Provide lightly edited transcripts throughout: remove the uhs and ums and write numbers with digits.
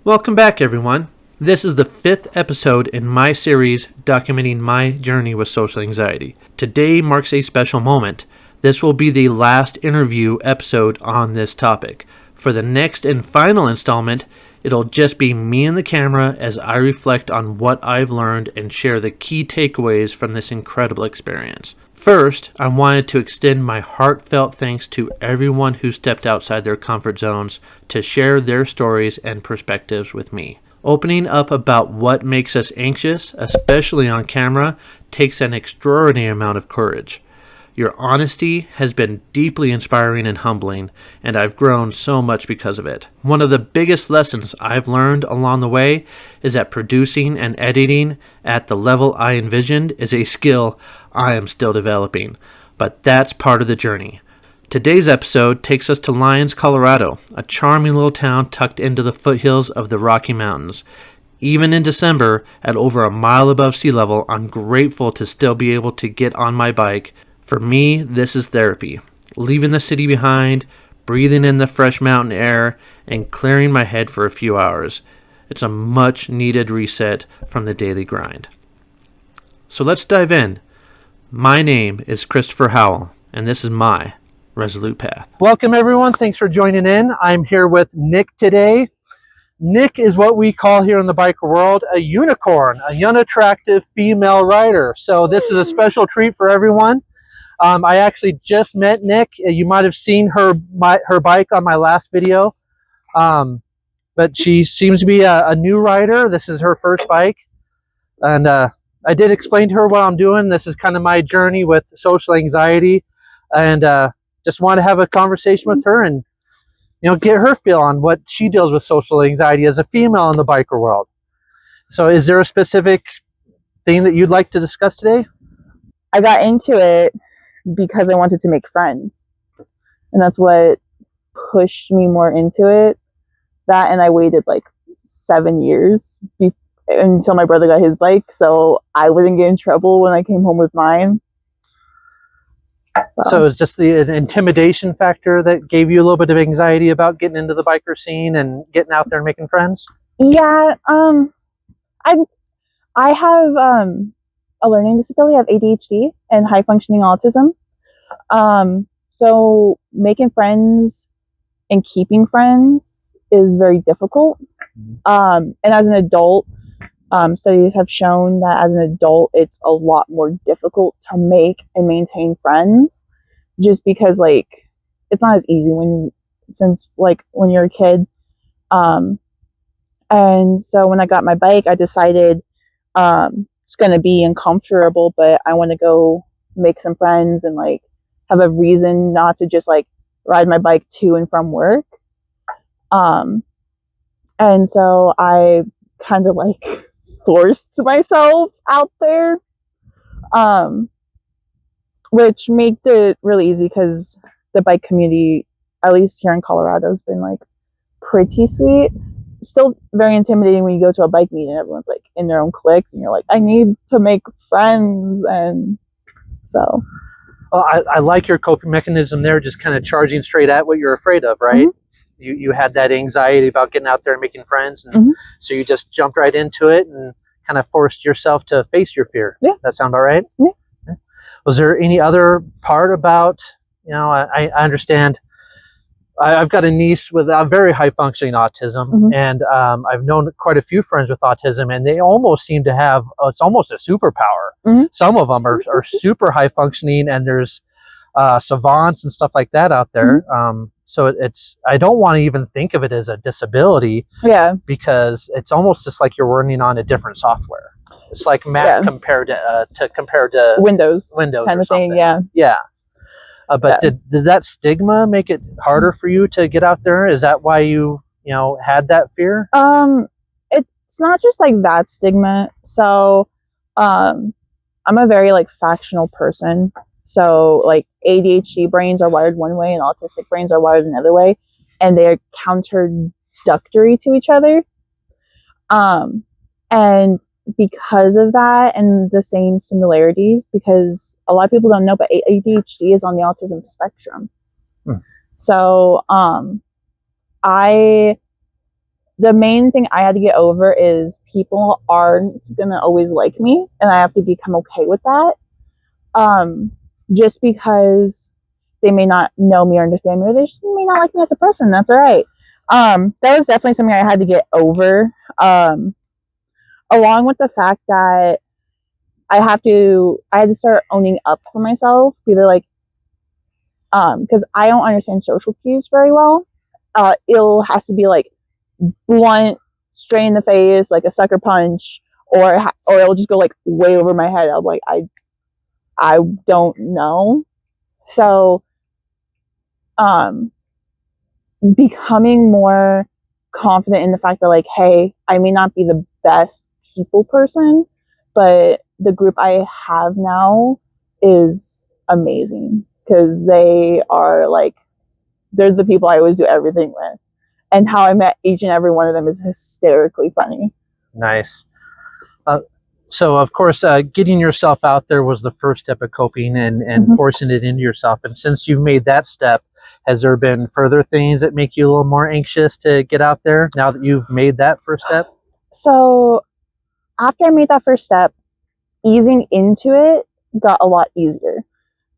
Welcome back, everyone. This is the 5th episode in my series documenting my journey with social anxiety. Today marks a special moment. This will be the last interview episode on this topic. For the next and final installment, it'll just be me and the camera as I reflect on what I've learned and share the key takeaways from this incredible experience. First, I wanted to extend my heartfelt thanks to everyone who stepped outside their comfort zones to share their stories and perspectives with me. Opening up about what makes us anxious, especially on camera, takes an extraordinary amount of courage. Your honesty has been deeply inspiring and humbling, and I've grown so much because of it. One of the biggest lessons I've learned along the way is that producing and editing at the level I envisioned is a skill I am still developing, but that's part of the journey. Today's episode takes us to Lyons, Colorado, a charming little town tucked into the foothills of the Rocky Mountains. Even in December, at over a mile above sea level, I'm grateful to still be able to get on my bike. For me, this is therapy. Leaving the city behind, breathing in the fresh mountain air, and clearing my head for a few hours. It's a much needed reset from the daily grind. So let's dive in. My name is Christopher Howell, and this is my Resolute Path. Welcome, everyone. Thanks for joining in. I'm here with Nick today. Nick is what we call here in the biker world a unicorn, a young, attractive female rider. So this is a special treat for everyone. I actually just met Nick. You might have seen her bike on my last video, but she seems to be a new rider. This is her first bike, and I did explain to her what I'm doing. This is kind of my journey with social anxiety, and just want to have a conversation with her and get her feel on what she deals with social anxiety as a female in the biker world. So is there a specific thing that you'd like to discuss today? I got into it because I wanted to make friends, and that's what pushed me more into it. That, and I waited like 7 years until my brother got his bike, so I wouldn't get in trouble when I came home with mine. So it's just the intimidation factor that gave you a little bit of anxiety about getting into the biker scene and getting out there and making friends? Yeah, I have a learning disability. I have ADHD and high functioning autism. So making friends and keeping friends is very difficult. And as an adult, studies have shown that as an adult, it's a lot more difficult to make and maintain friends, just because it's not as easy when you're a kid. And so when I got my bike, I decided, it's going to be uncomfortable, but I want to go make some friends and have a reason not to just ride my bike to and from work. And so I kind of forced myself out there, which made it really easy because the bike community, at least here in Colorado, has been pretty sweet. Still very intimidating when you go to a bike meet and everyone's in their own cliques and you're I need to make friends. And so well, I like your coping mechanism there, just kind of charging straight at what you're afraid of, right? Mm-hmm. You had that anxiety about getting out there and making friends, and mm-hmm. So you just jumped right into it and kind of forced yourself to face your fear. Yeah. That sound about right? Yeah. Was there any other part about, I understand I've got a niece with a very high functioning autism, mm-hmm. and I've known quite a few friends with autism, and they almost seem to have, it's almost a superpower. Mm-hmm. Some of them are super high functioning, and there's savants and stuff like that out there. Mm-hmm. So I don't want to even think of it as a disability. Yeah. Because it's almost just like you're running on a different software. It's like Mac compared to Windows kind of thing. Yeah. Yeah. But did that stigma make it harder for you to get out there? Is that why you had that fear? It's not just that stigma. So, I'm a very factional person. So ADHD brains are wired one way and autistic brains are wired another way, and they're counterductory to each other. And because of that and the same similarities, because a lot of people don't know, but ADHD is on the autism spectrum. So I the main thing I had to get over is people aren't gonna always like me, and I have to become okay with that. Just because they may not know me or understand me, or they just may not like me as a person. That's all right. That was definitely something I had to get over. Along with the fact that I had to start owning up for myself. Either like, because I don't understand social cues very well. It has to be like blunt, straight in the face, like a sucker punch, or it'll just go like way over my head. I'm like, I don't know. So, becoming more confident in the fact that like, hey, I may not be the best people person, but the group I have now is amazing because they are like, they're the people I always do everything with. And how I met each and every one of them is hysterically funny. Nice. So, of course, getting yourself out there was the first step of coping and forcing it into yourself. And since you've made that step, has there been further things that make you a little more anxious to get out there now that you've made that first step? So after I made that first step, easing into it got a lot easier.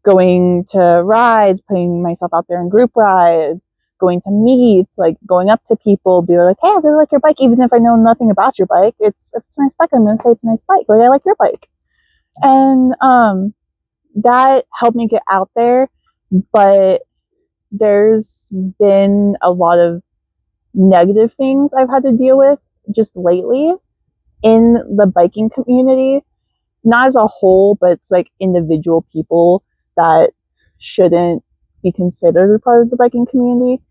Going to rides, putting myself out there in group rides, going to meets, like going up to people, be like, hey, I really like your bike, even if I know nothing about your bike. If it's a nice bike, I'm going to say it's a nice bike. Like, I like your bike. And that helped me get out there. But there's been a lot of negative things I've had to deal with just lately in the biking community. Not as a whole, but it's like individual people that shouldn't be considered a part of the biking community.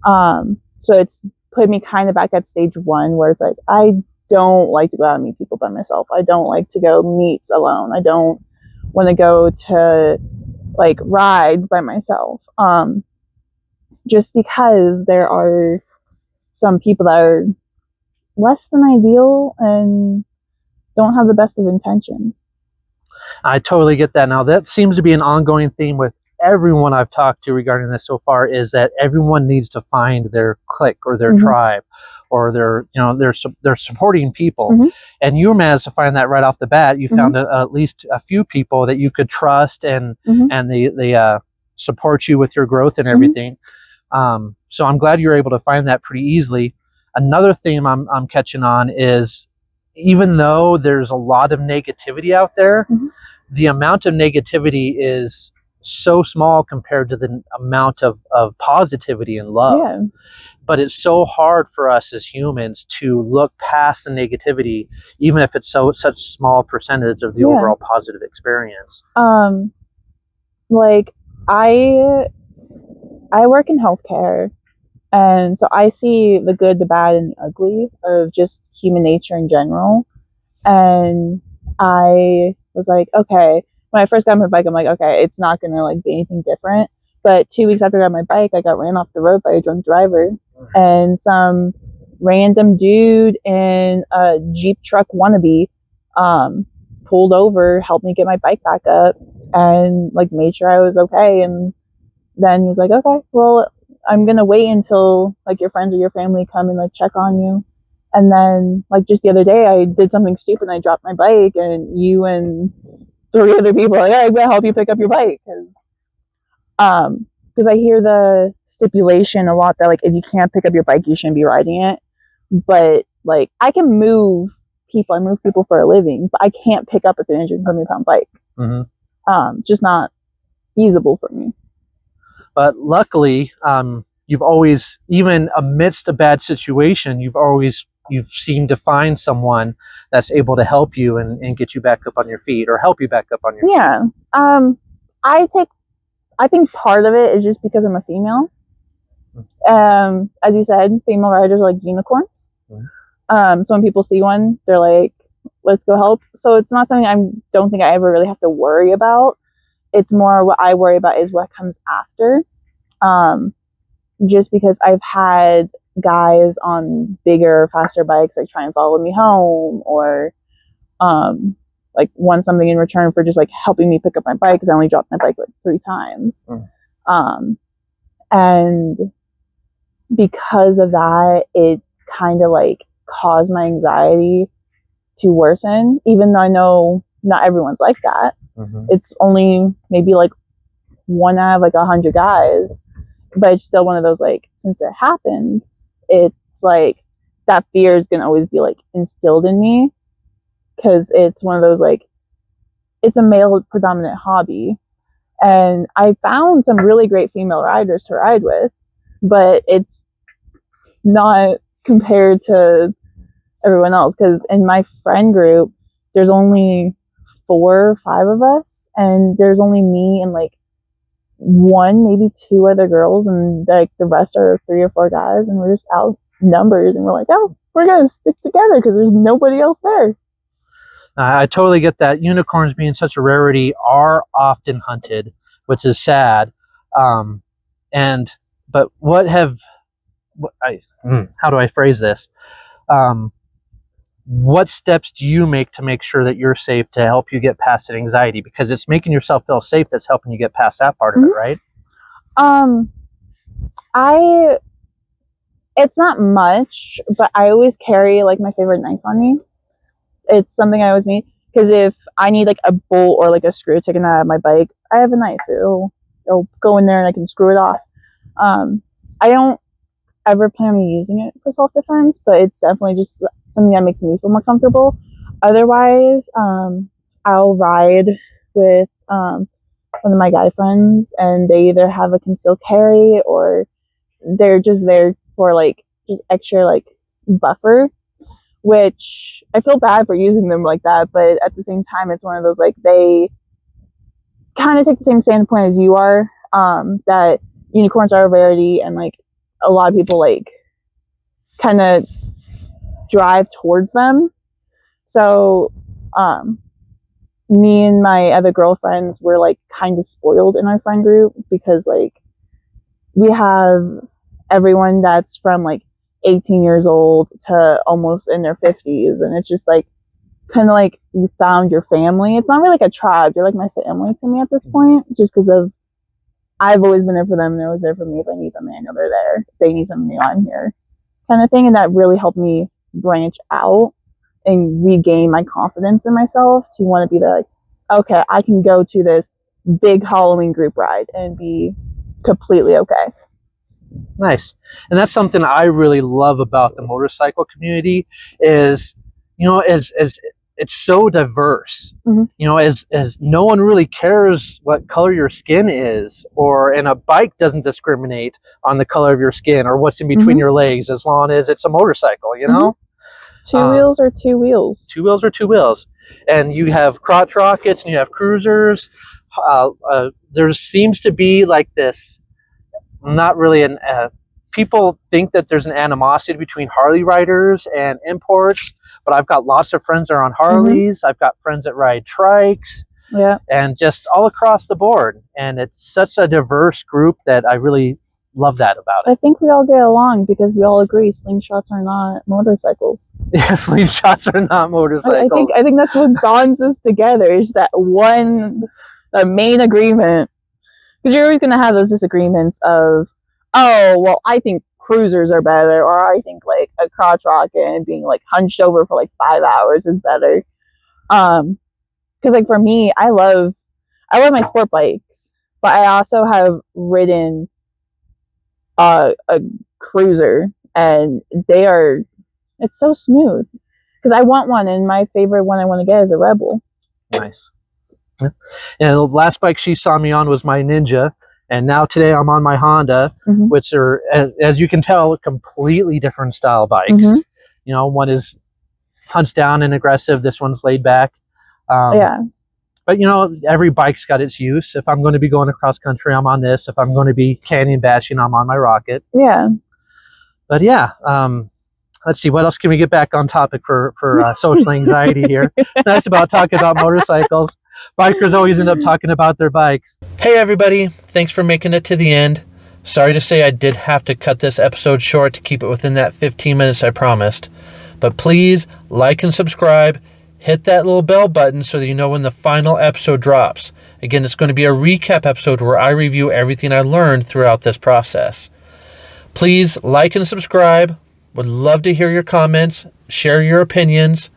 So it's put me kind of back at stage one where it's like, I don't like to go out and meet people by myself. I don't like to go meets alone. I don't want to go to like rides by myself. Just because there are some people that are less than ideal and don't have the best of intentions. I totally get that. Now, that seems to be an ongoing theme with everyone I've talked to regarding this so far, is that everyone needs to find their clique or their tribe, or their supporting people. And you managed to find that right off the bat. You found at least a few people that you could trust, and they support you with your growth and everything. So I'm glad you're able to find that pretty easily. Another theme I'm catching on is, even though there's a lot of negativity out there, the amount of negativity is so small compared to the amount of positivity and love. Yeah. But it's so hard for us as humans to look past the negativity, even if it's such a small percentage of the overall positive experience. Like I work in healthcare, and so I see the good, the bad, and the ugly of just human nature in general. And I was like, okay, when I first got my bike, I'm like, okay, it's not gonna like be anything different. But 2 weeks after I got my bike, I got ran off the road by a drunk driver, and some random dude in a Jeep truck wannabe pulled over, helped me get my bike back up, and like made sure I was okay. And then he was like, okay, well, I'm gonna wait until like your friends or your family come and like check on you. And then like just the other day, I did something stupid and I dropped my bike, and you and 3 other people are like, hey, I'm gonna help you pick up your bike, because I hear the stipulation a lot that like if you can't pick up your bike, you shouldn't be riding it. But like I can move people, I move people for a living, but I can't pick up a 320-pound bike. Just not feasible for me. But luckily, you've always, even amidst a bad situation, you've seemed to find someone that's able to help you and get you back up on your feet, or help you back up on your feet. Yeah. I think part of it is just because I'm a female. As you said, female riders are like unicorns. So when people see one, they're like, let's go help. So it's not something I don't think I ever really have to worry about. It's more what I worry about is what comes after. Just because I've had guys on bigger, faster bikes like try and follow me home, or like want something in return for just like helping me pick up my bike, because I only dropped my bike like 3 times. And because of that, it's kind of like cause my anxiety to worsen, even though I know not everyone's like that. It's only maybe like 1 out of like 100 guys, but it's still one of those, like, since it happened, it's like that fear is gonna always be like instilled in me, because it's one of those, like, it's a male predominant hobby, and I found some really great female riders to ride with, but it's not compared to everyone else, because in my friend group there's only 4 or 5 of us, and there's only me and like 1, maybe 2 other girls, and like the rest are 3 or 4 guys, and we're just outnumbered, and we're like, oh, we're gonna stick together because there's nobody else there. I totally get that. Unicorns being such a rarity are often hunted, which is sad. But how do I phrase this? What steps do you make to make sure that you're safe to help you get past that anxiety? Because it's making yourself feel safe that's helping you get past that part of it, right? It's not much, but I always carry like my favorite knife on me. It's something I always need, because if I need like a bolt or like a screw taken out of my bike, I have a knife. It'll go in there and I can screw it off. I don't ever plan on using it for self-defense, but it's definitely just something that makes me feel more comfortable. Otherwise, I'll ride with one of my guy friends, and they either have a concealed carry or they're just there for like just extra like buffer, which I feel bad for using them like that, but at the same time it's one of those, like, they kind of take the same standpoint as you are, that unicorns are a rarity, and like a lot of people like kind of drive towards them. So me and my other girlfriends were like kind of spoiled in our friend group, because like we have everyone that's from like 18 years old to almost in their 50s, and it's just like kind of like you found your family. It's not really like a tribe, you're like my family to me at this point, just because of I've always been there for them, and they're always there for me. If I need something, I know they're there. If they need something, I'm here, kind of thing. And that really helped me branch out and regain my confidence in myself to want to be like, okay, I can go to this big Halloween group ride and be completely okay. Nice. And that's something I really love about the motorcycle community is, as it's so diverse, as no one really cares what color your skin is, and a bike doesn't discriminate on the color of your skin or what's in between your legs, as long as it's a motorcycle, 2 wheels or 2 wheels. 2 wheels or 2 wheels. And you have crotch rockets and you have cruisers. There seems to be like this, not really people think that there's an animosity between Harley riders and imports, but I've got lots of friends that are on Harleys. I've got friends that ride trikes, and just all across the board. And it's such a diverse group that I really love that about it. I think we all get along because we all agree slingshots are not motorcycles. Yeah, slingshots are not motorcycles. I think that's what bonds us together, is that the main agreement. Because you're always going to have those disagreements of, oh, well, I think cruisers are better, or I think like a crotch rocket and being like hunched over for like 5 hours is better. Because like for me, I love my sport bikes, but I also have ridden a cruiser, and it's so smooth. Because I want one, and my favorite one I want to get is a Rebel. Nice. And the last bike she saw me on was my Ninja, and now today I'm on my Honda, which are, as you can tell, completely different style bikes. One is hunched down and aggressive, this one's laid back. But every bike's got its use. If I'm going to be going across country, I'm on this. If I'm going to be canyon bashing, I'm on my Rocket. But let's see, what else can we get back on topic for social anxiety here? That's about talking about motorcycles. Bikers always end up talking about their bikes. Hey everybody, thanks for making it to the end. Sorry to say I did have to cut this episode short to keep it within that 15 minutes I promised. But please like and subscribe. Hit that little bell button so that you know when the final episode drops. Again, it's going to be a recap episode where I review everything I learned throughout this process. Please like and subscribe. Would love to hear your comments, share your opinions,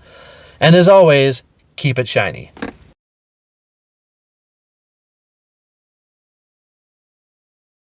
and as always, keep it shiny.